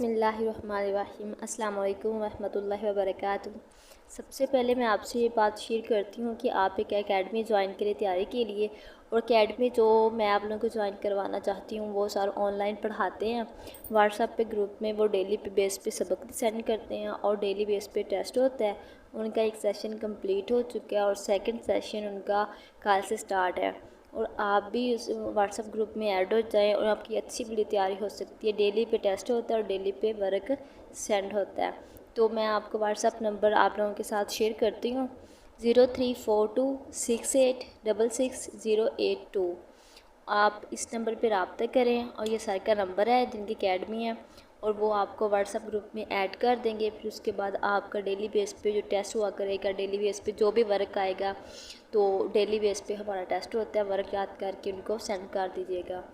बिस्मिल्लाहिर्रहमानिर्रहीम। अस्सलाम वालेकुम रहमतुल्लाहि व बरकातुहू। सबसे पहले मैं आपसे ये बात शेयर करती हूँ कि आप एक एकेडमी ज्वाइन के लिए तैयारी के लिए, और एकेडमी जो मैं आप लोगों को ज्वाइन करवाना चाहती हूँ वो सारा ऑनलाइन पढ़ाते हैं। व्हाट्सएप पे ग्रुप में वो डेली पे बेस पे सबक सेंड करते हैं और डेली बेस पे टेस्ट होता है। उनका एक सेशन कंप्लीट हो चुका है और सेकंड सेशन उनका कल से स्टार्ट है। और आप भी उस व्हाट्सएप ग्रुप में ऐड हो जाएं और आपकी अच्छी बड़ी तैयारी हो सकती है। डेली पे टेस्ट होता है और डेली पे वर्क सेंड होता है। तो मैं आपको व्हाट्सएप नंबर आप लोगों के साथ शेयर करती हूँ 0342686082। आप इस नंबर पर रब्ता करें और ये सर का नंबर है जिनकी अकेडमी है, और वो आपको व्हाट्सएप ग्रुप में ऐड कर देंगे। फिर उसके बाद आपका डेली बेस पे जो टेस्ट हुआ करेगा, डेली बेस पे जो भी वर्क आएगा, तो डेली बेस पे हमारा टेस्ट होता है, वर्क याद करके उनको सेंड कर दीजिएगा।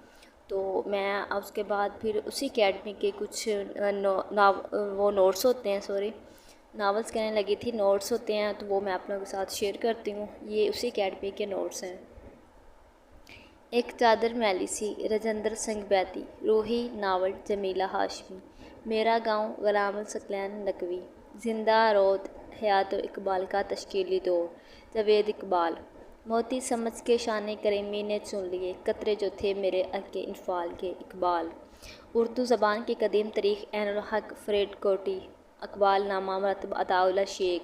तो मैं उसके बाद फिर उसी अकेडमी के कुछ वो नोट्स होते हैं, नावल्स कहने लगी थी, नोट्स होते हैं, तो वो मैं आप लोगों के साथ शेयर करती हूँ। ये उसी अकेडमी के नोट्स हैं। एक चादर मैली सी, राजेंद्र सिंह बैती। रूही नावल जमीला हाशमी। मेरा गांव गुलाम सकलैन नकवी। जिंदा रोद हयात इकबाल का तश्कीली दौर। जावेद इकबाल। मोती समझ के शान करीमी ने चुन लिए कतरे जो थे मेरे के इनफाल के। इकबाल। उर्दू ज़बान की कदीम तारीख़ ऐनुल हक फरीद कोटी। अकबाल नामा मरतब अताउल्ला शेख।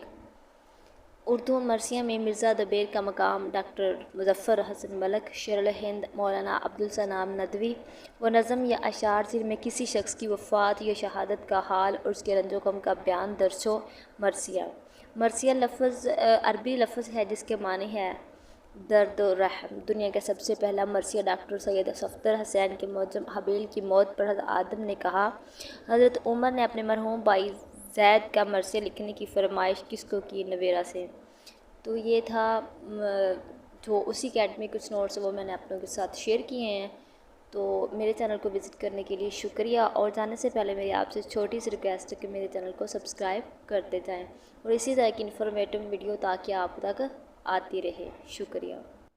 उर्दू मरसिया में मिर्ज़ा दबेर का मकाम डॉक्टर मुज़फ़्फ़र हसन मलक। शेरुल हिंद मौलाना अब्दुल सलाम नदवी। व नज़म या अशार जिनमें किसी शख्स की वफ़ात या शहादत का हाल और उसके रंजो गम का बयान दर्ज हो। मरसिया। मरसिया लफ्ज़ अरबी लफ्ज़ है जिसके माने है दर्द और रहम। दुनिया का सबसे पहला मरसिया डॉक्टर सैयद सफ़दर हुसैन के मौजम हबील की मौत पर हज़रत आदम ने कहा। हज़रत उमर ने अपने मरहूम भाई ज़ैद का मरसिया लिखने की फरमाइश किसको की? नवेरा से। तो ये था जो उसी अकेडमी कुछ नोट्स वो मैंने आप लोगों के साथ शेयर किए हैं। तो मेरे चैनल को विज़िट करने के लिए शुक्रिया, और जाने से पहले मेरी आपसे छोटी सी रिक्वेस्ट है कि मेरे चैनल को सब्सक्राइब करते जाएं और इसी तरह की इन्फॉर्मेटिव वीडियो ताकि आप तक आती रहे। शुक्रिया।